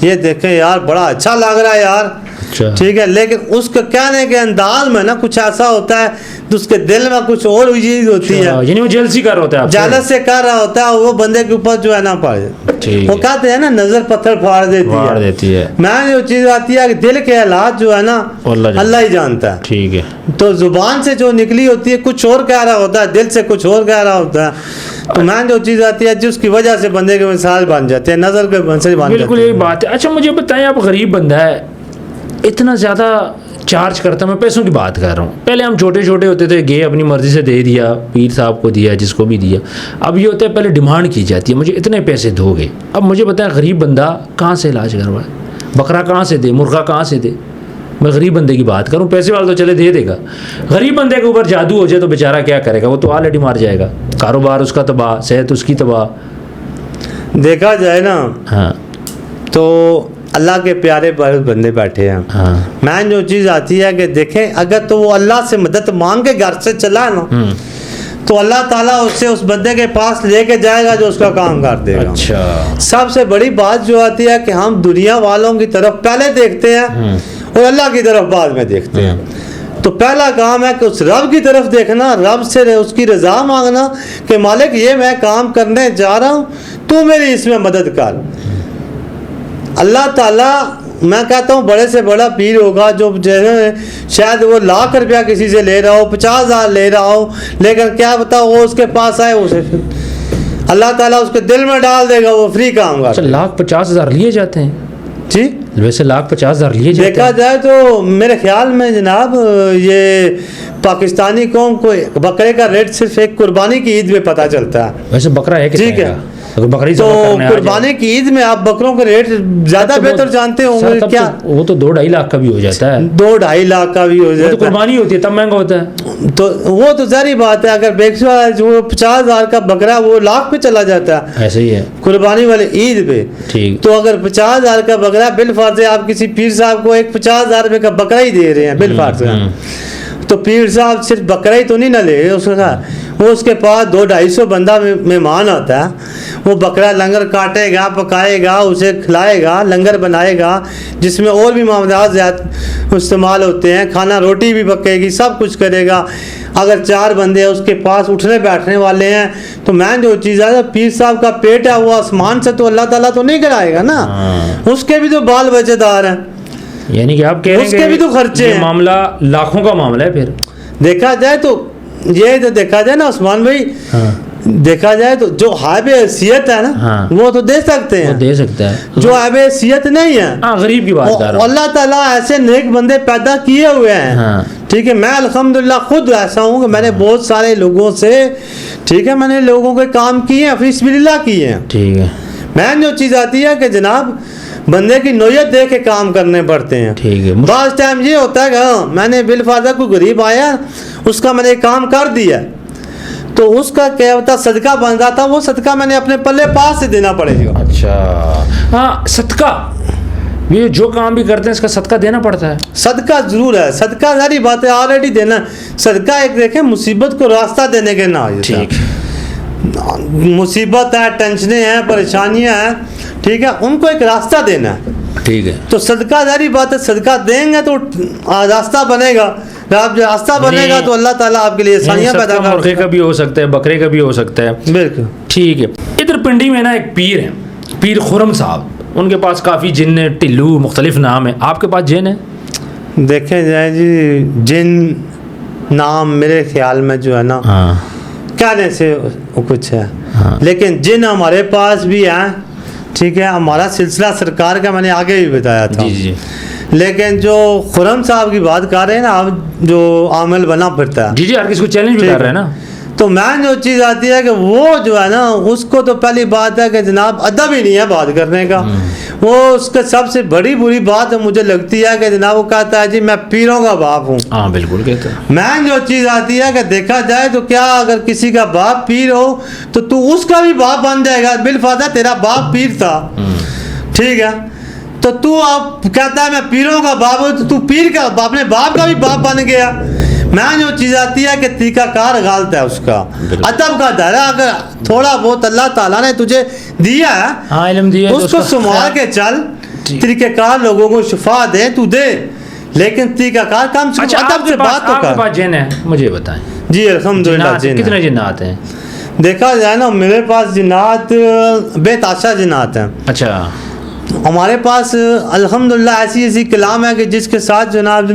ये देखे यार बड़ा अच्छा लग रहा है यार। अच्छा। ठीक है। लेकिन उसके कहने के अंदाज में ना कुछ ऐसा होता है तो उसके दिल में कुछ और चीज होती है, यानी वो जेलसी कर रहा होता है, जालस से कर रहा होता है, वो बंदे के ऊपर जो है ना पड़ जाए। वो कहते हैं ना नजर पत्थर फाड़ देती है। मैं जो चीज आती है कि दिल के हालात जो है ना अल्लाह ही जानता है। ठीक है। तो जुबान से जो निकली होती है कुछ और कह रहा होता है, दिल से कुछ और कह रहा होता है। तो मैं जो चीज़ आती है जिसकी वजह से बंदे के मिसाल बन जाते हैं, नज़र के मंसिल बन जाते हैं। बिल्कुल यही बात है। अच्छा मुझे बताएं, आप गरीब बंदा है, इतना ज़्यादा चार्ज करता, मैं पैसों की बात कर रहा हूँ। पहले हम छोटे छोटे होते थे, गए अपनी मर्ज़ी से दे दिया, पीर साहब को दिया, जिसको भी दिया। अब ये होता है पहले डिमांड की जाती है, मुझे इतने पैसे दोगे। अब मुझे बताएं गरीब बंदा कहाँ से इलाज करवाए, बकरा कहाँ से दे, मुर्गा कहाँ से दे? मैं गरीब बंदे की बात करूँ, पैसे वाला तो चले दे देगा, गरीब बंदे के ऊपर जादू हो जाए तो बेचारा क्या करेगा? वो तो ऑलरेडी मार जाएगा, कारोबार उसका तबाह, सेहत उसकी तबाह। देखा जाए ना, हाँ, तो अल्लाह के प्यारे बंदे बैठे हैं। हाँ। मैं जो चीज़ आती है कि देखें अगर तो वो अल्लाह से मदद मांग के घर से चला ना, तो अल्लाह ताला उससे उस बंदे के पास लेके जाएगा जो उसका काम कर देगा। अच्छा। सबसे बड़ी बात जो आती है कि हम दुनिया वालों की तरफ पहले देखते हैं और अल्लाह की तरफ बाद में देखते हैं। तो पहला काम है कि उस रब की तरफ देखना, रब से उसकी रज़ा मांगना कि मालिक ये मैं काम करने जा रहा हूँ, तू मेरी इसमें मदद कर। अल्लाह ताला, मैं कहता हूँ बड़े से बड़ा पीर होगा जो जैसे शायद वो लाख रुपया किसी से ले रहा हो, 50,000 ले रहा हो, लेकिन क्या पता वो उसके पास आए, उसे अल्लाह ताला उसके दिल में डाल देगा, वो फ्री काम कर। अच्छा, 1,50,000 लिए जाते हैं जी? वैसे 1,50,000 लिए जाते हैं। देखा जाए तो मेरे ख्याल में जनाब ये पाकिस्तानी कौम को बकरे का रेट सिर्फ एक कुर्बानी की ईद में पता चलता है। वैसे बकरा है ठीक है, अगर बकरी तो कुर्बानी की ईद में आप बकरों के रेट ज्यादा बेहतर जानते होंगे क्या? वो तो 2-2.5 लाख का भी हो जाता है, 2-2.5 लाख का भी हो जाता है। तो कुर्बानी होती है तब महंगा होता है। तो वो तो जारी बात है, अगर बेचवा जो 50,000 का बकरा वो लाख पे चला जाता है, ऐसे ही है कुर्बानी वाले ईद पे। ठीक। तो अगर 50,000 का बकरा बिल फार्ज आप किसी पीर साहब को एक 50,000 रुपये का बकरा ही दे रहे हैं बिल फार्ज, तो पीर साहब सिर्फ बकरा ही तो नहीं ना ले उसका, वो उसके पास 200-250 बंदा मेहमान आता है, वो बकरा लंगर काटेगा, पकाएगा, उसे खिलाएगा, लंगर बनाएगा जिसमें और भी मामलात ज़्यादा इस्तेमाल होते हैं, खाना रोटी भी पकेगी, सब कुछ करेगा। अगर 4 बंदे उसके पास उठने बैठने वाले हैं, तो मैं जो चीज़ है पीर साहब का पेट है वो आसमान से तो अल्लाह ताला तो नहीं गिराएगा ना, उसके भी तो बाल बच्चेदार हैं। यानी कि आप कह रहे हैं उसके भी तो खर्चे हैं। मामला लाखों का मामला है। फिर देखा जाए तो ये तो देखा जाए ना उस्मान भाई, देखा जाए तो जो हाइब हैसियत है ना, वो तो दे सकते हैं, वो दे सकता है। जो हाइब हैसियत नहीं है, गरीब की बात कर रहा हूं, अल्लाह ताला ऐसे नेक बंदे पैदा किए हुए हैं। ठीक है, मैं अल्हम्दुलिल्लाह खुद ऐसा हूँ कि मैंने बहुत सारे लोगों से, ठीक है, मैंने लोगों के काम किए हैं, फिस्बिल्लाह किए हैं। ठीक है। मैं जो चीज़ आती है कि जनाब बंदे की नोयत देख के काम करने पड़ते हैं। ठीक है। बस टाइम ये होता है कि हाँ मैंने बिलफाजा कोई गरीब आया उसका मैंने काम कर दिया तो उसका क्या होता सदका बन जाता, वो सदका मैंने अपने पल्ले पास से देना पड़ेगा। अच्छा, हाँ सदका, ये जो काम भी करते हैं इसका सदका देना पड़ता है। सदका जरूर है, सदका सारी बातें ऑलरेडी देना। सदका एक देखें मुसीबत को रास्ता देने के ना, ठीक, मुसीबत है, टेंशनें हैं, परेशानियां हैं, ठीक है, उनको एक रास्ता देना है। ठीक है। तो सदका जारी बात है, सदका देंगे तो रास्ता बनेगा, रास्ता बनेगा तो अल्लाह ताला आपके लिए आसानियां पैदा कर। मुर्गे का भी हो सकता है, बकरे का भी हो सकता है। बिल्कुल ठीक है। इधर पिंडी में ना एक पीर है, पीर खुरम साहब, उनके पास काफ़ी जिन है, टिल्लू, मुख्तलिफ नाम है। आपके पास जिन है? देखें जाए जी, जिन नाम मेरे ख्याल में जो है ना, हाँ, कहने से कुछ है, हाँ। लेकिन जिन हमारे पास भी हैं, ठीक है, हमारा सिलसिला सरकार का मैंने आगे भी बताया था। जी जी। लेकिन जो खुरम साहब की बात कर रहे हैं ना आप, जो आमिल बना फिरता है, जी जी, हर किसी को चैलेंज भी कर रहे हैं ना, तो मैं जो चीज़ आती है कि वो जो है ना, उसको तो पहली बात है कि जनाब अदब ही नहीं है बात करने का। वो उसके सबसे बड़ी बुरी बात मुझे लगती है कि जनाब वो कहता है जी मैं पीरों का बाप हूँ। हाँ बिल्कुल कहते हैं। मैं जो चीज़ आती है कि देखा जाए तो क्या अगर किसी का बाप पीर हो तो तू उसका भी बाप बन जाएगा। बिलफाजा तेरा बाप पीर था, ठीक है, तो तू अब कहता है मैं पीरों का बाप हूँ, तो तू पीर का अपने बाप का भी बाप बन गया। मैं जो चीज़ आती है कि तरीकाकार गलत है उसका, अदब का दायरा अगर थोड़ा बहुत अल्लाह ताला ने तुझे दिया है, हाँ इल्म दिया है, उसको संभाल के चल। तरीकाकार लोगों को शिफा दे तू दे, लेकिन तरीकाकार कम से कम अदब से बात तो कर। आपके पास जिन है, मुझे बताएं। जी अल्हम्दुलिल्लाह। कितने जिन्नात हैं? देखा जाए ना, मेरे पास जिन्नात बेताशा जिन्नात हैं। अच्छा। हमारे पास अल्हम्दुलिल्लाह ऐसी ऐसी कलाम है कि जिसके साथ जनाब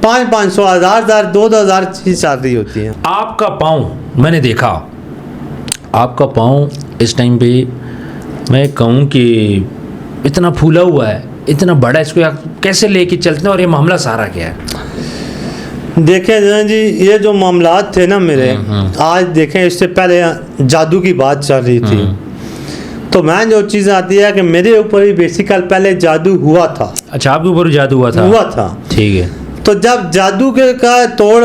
500 1000 2000 चीज़ चल रही होती है। आपका पाँव मैंने देखा, आपका पाँव इस टाइम पे मैं कहूँ कि इतना फूला हुआ है, इतना बड़ा है, इसको आप कैसे लेके चलते हैं और ये मामला सारा क्या है? देखें जनाब जी, ये जो मामलात थे ना मेरे, आज देखें इससे पहले जादू की बात चल रही थी, तो मैं जो चीज़ आती है कि मेरे ऊपर ही बेसिकल पहले जादू हुआ था। अच्छा, आपके ऊपर जादू हुआ था? ठीक है। तो जब जादू के का तोड़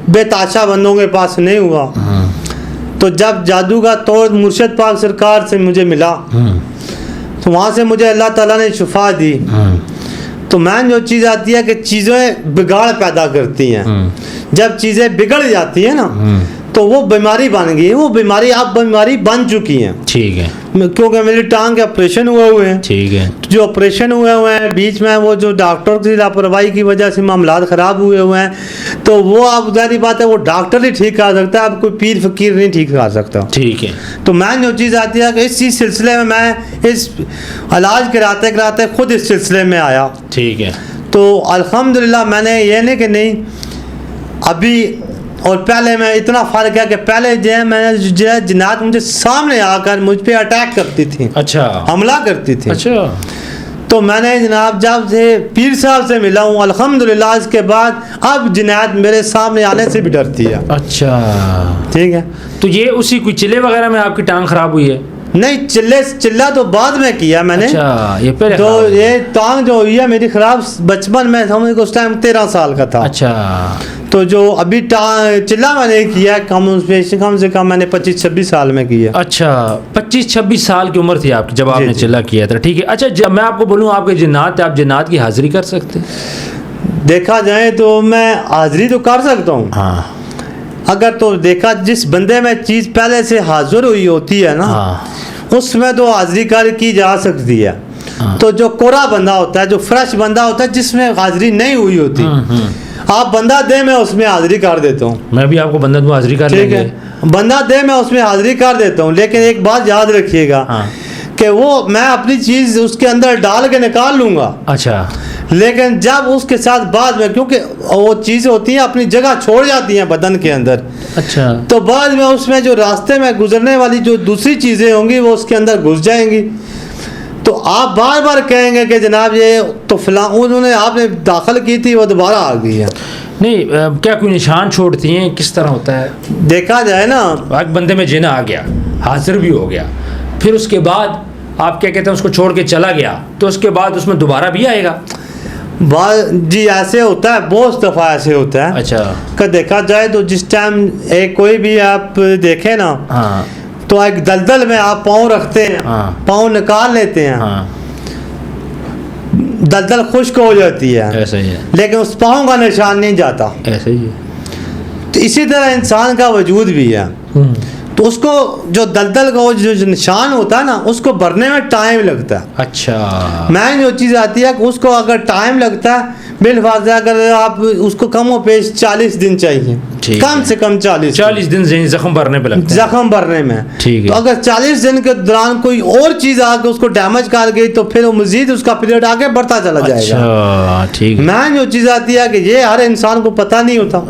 बेताशा बंदों के पास नहीं हुआ, तो जब जादू का तोड़ मुर्शिद पाक सरकार से मुझे मिला, तो वहाँ से मुझे अल्लाह ताला ने शिफा दी। तो मैं जो चीज़ आती है कि चीज़ें बिगाड़ पैदा करती हैं। जब चीज़ें बिगड़ जाती हैं ना, तो वो बीमारी बन गई है, वो बीमारी अब बीमारी बन चुकी है। ठीक है। क्योंकि मेरी टांग के ऑपरेशन हुए हैं। ठीक है। जो ऑपरेशन हुए हैं बीच में, वो जो डॉक्टर की लापरवाही की वजह से मामलात ख़राब हुए हैं, तो वो अब जारी बात है वो डॉक्टर ही ठीक कर सकता है, अब कोई पीर फकीर नहीं ठीक कर सकता। ठीक है। तो मैं जो चीज़ आती है कि इसी सिलसिले में मैं इस इलाज कराते कराते खुद इस सिलसिले में आया। ठीक है। तो अल्हम्दुलिल्लाह मैंने ये नहीं कि नहीं अभी और पहले में इतना फ़र्क है कि पहले जो है मैंने जो है जिन्नात मुझे सामने आकर मुझ पे अटैक करती थी। अच्छा। हमला करती थी। अच्छा। तो मैंने जनाब जब से पीर साहब से मिला हूँ अल्हम्दुलिल्लाह, इसके बाद अब जिन्नात मेरे सामने आने से भी डरती है। अच्छा। ठीक है। तो ये उसी कोई चिल्ले वगैरह में आपकी टांग खराब हुई है? नहीं, चिल्ला तो बाद में किया मैंने। अच्छा, ये पहले तो ये टांग जो हुई है मेरी खराब बचपन में, समझ उस टाइम 13 साल का था। अच्छा। तो जो अभी चिल्ला मैंने किया कम से कम मैंने 25-26 साल में किया। अच्छा, 25-26 साल की उम्र थी आपकी जब आपने चिल्ला किया था। ठीक है। अच्छा, जब मैं आपको बोलूँ आपके जिन्नात, आप जिन्नात की हाजिरी कर सकते हैं? देखा जाए तो मैं हाजिरी तो कर सकता हूँ। हाँ। अगर तो देखा जिस बंदे में चीज़ पहले से हाजिर हुई होती है ना, हाँ। उसमें तो हाजिरी कर की जा सकती है। हाँ। तो जो कोरा बंदा होता है, जो फ्रेश बंदा होता है, जिसमें हाजिरी नहीं हुई होती, आप बंदा दे मैं उसमें हाजिरी कर देता हूँ। मैं भी आपको बंदा दूँ, हाजिरी कर ठीक है, बंदा दे मैं उसमें हाजिरी कर देता हूँ, लेकिन एक बात याद रखिएगा कि वो मैं अपनी चीज़ उसके अंदर डाल के निकाल लूँगा। अच्छा। लेकिन जब उसके साथ बाद में, क्योंकि वो चीज़ें होती हैं अपनी जगह छोड़ जाती हैं बदन के अंदर। अच्छा। तो बाद में उसमें जो रास्ते में गुजरने वाली जो दूसरी चीज़ें होंगी वो उसके अंदर घुस जाएंगी। तो आप बार बार कहेंगे कि जनाब ये तो फलां उन्होंने आपने दाखिल की थी वो दोबारा आ गई है। नहीं, क्या कोई निशान छोड़ती हैं, किस तरह होता है? देखा जाए ना, एक बंदे में जिन आ गया, हाजिर भी हो गया, फिर उसके बाद आप क्या कहते हैं उसको छोड़ के चला गया, तो उसके बाद उसमें दोबारा भी आएगा? जी ऐसे होता है, बहुत दफ़ा ऐसे होता है। अच्छा। का देखा जाए तो जिस टाइम एक कोई भी आप देखें ना, हाँ तो एक दलदल में आप पाँव रखते हैं, हाँ। पाँव निकाल लेते हैं, हाँ, दलदल खुश्क हो जाती है, ऐसा ही है, लेकिन उस पाँव का निशान नहीं जाता। ऐसे ही है। तो इसी तरह इंसान का वजूद भी है। तो उसको जो दलदल का वो जो निशान होता है ना, उसको भरने में टाइम लगता है। अच्छा। मैं जो चीज़ आती है कि उसको अगर टाइम लगता है, बिलफाज़ा अगर आप उसको कम हो पेश 40 दिन चाहिए, कम से कम 40 दिन से जख्म भरने पे लगता है, जख्म भरने में। ठीक है। तो अगर 40 दिन के दौरान कोई और चीज़ आके उसको डैमेज कर गई तो फिर वो मजीद उसका पीरियड आगे बढ़ता चला जाएगा। अच्छा, ठीक है। मैं जो चीज़ आती है कि ये हर इंसान को पता नहीं होता,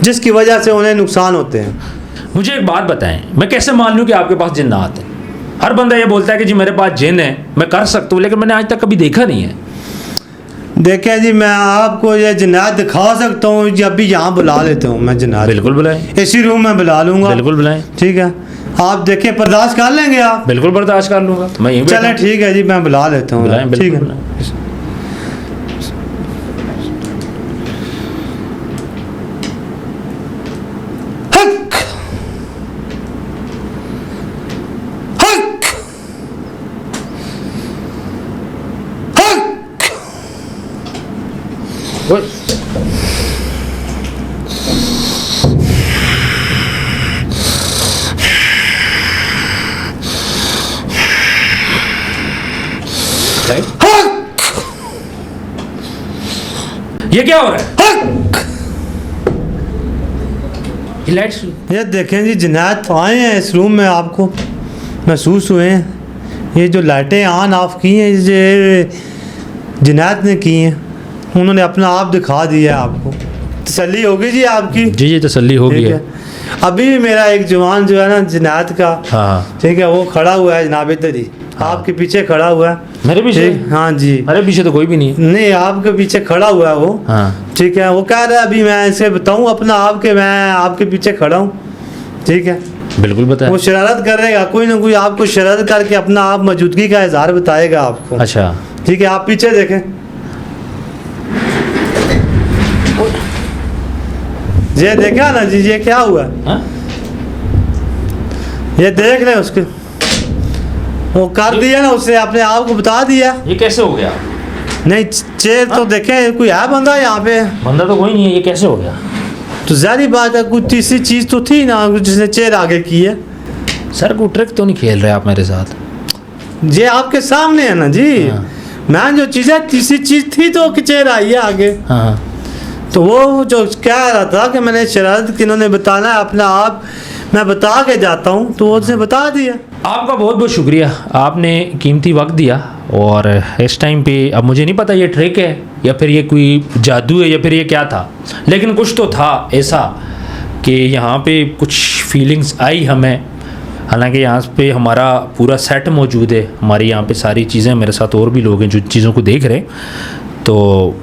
जिसकी वजह से उन्हें नुकसान होते हैं। मुझे एक बात बताएं, मैं कैसे मान लूं कि आपके पास जिन्नात है? हर बंदा ये बोलता है कि जी मेरे पास जिन है, मैं कर सकता हूँ, लेकिन मैंने आज तक कभी देखा नहीं है। देखें जी, मैं आपको ये जिन्नात दिखा सकता हूँ, जब भी यहाँ बुला लेता हूँ मैं जिन्नात। बिल्कुल बुलाएं, इसी रूम में बुला लूँगा। बिल्कुल बुलाएं। ठीक है, आप देखें, बर्दाश्त कर लेंगे आप? बिल्कुल बर्दाश्त कर लूँगा, मैं यहीं चलें ठीक है जी, मैं बुला लेता हूँ। बुलाएं, ठीक बिल्कुल है। बुलाएं। हक हक हक। ओए, हक ये क्या हो रहा है? हक। ये लाइट्स, ये देखें जी, जिन्नात आए हैं इस रूम में, आपको महसूस हुए हैं। ये जो लाइटें ऑन ऑफ की हैं, ये जिन्नात ने की हैं। उन्होंने अपना आप दिखा दिया है आपको। तसल्ली होगी जी आपकी? जी जी, तसल्ली हो गई ठीक है। है। अभी भी मेरा एक जवान जो है ना जिन्नात का, हाँ, ठीक है, वो खड़ा हुआ है जनाब इधर ही, आपके पीछे खड़ा हुआ है। मेरे पीछे? ठीक, हाँ जी। मेरे पीछे तो कोई भी नहीं है। नहीं, आपके पीछे खड़ा हुआ है वो। हाँ, ठीक है, वो कह रहा है अभी मैं इसे बताऊँ अपना आप के मैं आपके पीछे खड़ा हूँ। ठीक है, बिल्कुल बताएं। वो शरारत करेगा, कोई ना कोई आपको शरारत करके अपना आप मौजूदगी का इजहार बताएगा आपको। अच्छा, ठीक है, आप पीछे देखें, ये देखा ना जी, ये क्या हुआ? हाँ? ये देख रहे उसके, वो कर दिया ना, उसने अपने आप को बता दिया। ये कैसे हो गया? नहीं, चेयर तो देखे, कोई है बंदा यहाँ पे? बंदा तो कोई नहीं है, ये कैसे हो गया? तो जारी बात है, कुछ तीसरी चीज़ तो थी ना जिसने चेयर आगे की है। सर को ट्रिक तो नहीं खेल रहे आप मेरे साथ? ये आपके सामने है ना जी। हाँ। मैं जो चीज़ है, तीसरी चीज़ थी तो कि चेयर आई है आगे। हाँ, तो वो जो कह रहा था कि मैंने शरारत की, इन्होंने बताना है अपना आप, मैं बता के जाता हूँ, तो वो उसने बता दिया। आपका बहुत बहुत शुक्रिया, आपने कीमती वक्त दिया। और इस टाइम पे अब मुझे नहीं पता ये ट्रिक है या फिर ये कोई जादू है या फिर ये क्या था, लेकिन कुछ तो था ऐसा कि यहाँ पे कुछ फीलिंग्स आई हमें। हालांकि यहाँ पे हमारा पूरा सेट मौजूद है, हमारी यहाँ पे सारी चीज़ें, मेरे साथ और भी लोग हैं जो चीज़ों को देख रहे हैं, तो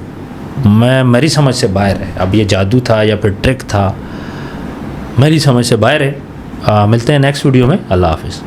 मेरी समझ से बाहर है। अब ये जादू था या फिर ट्रिक था, मेरी समझ से बाहर है। मिलते हैं नेक्स्ट वीडियो में। अल्लाह हाफिज़।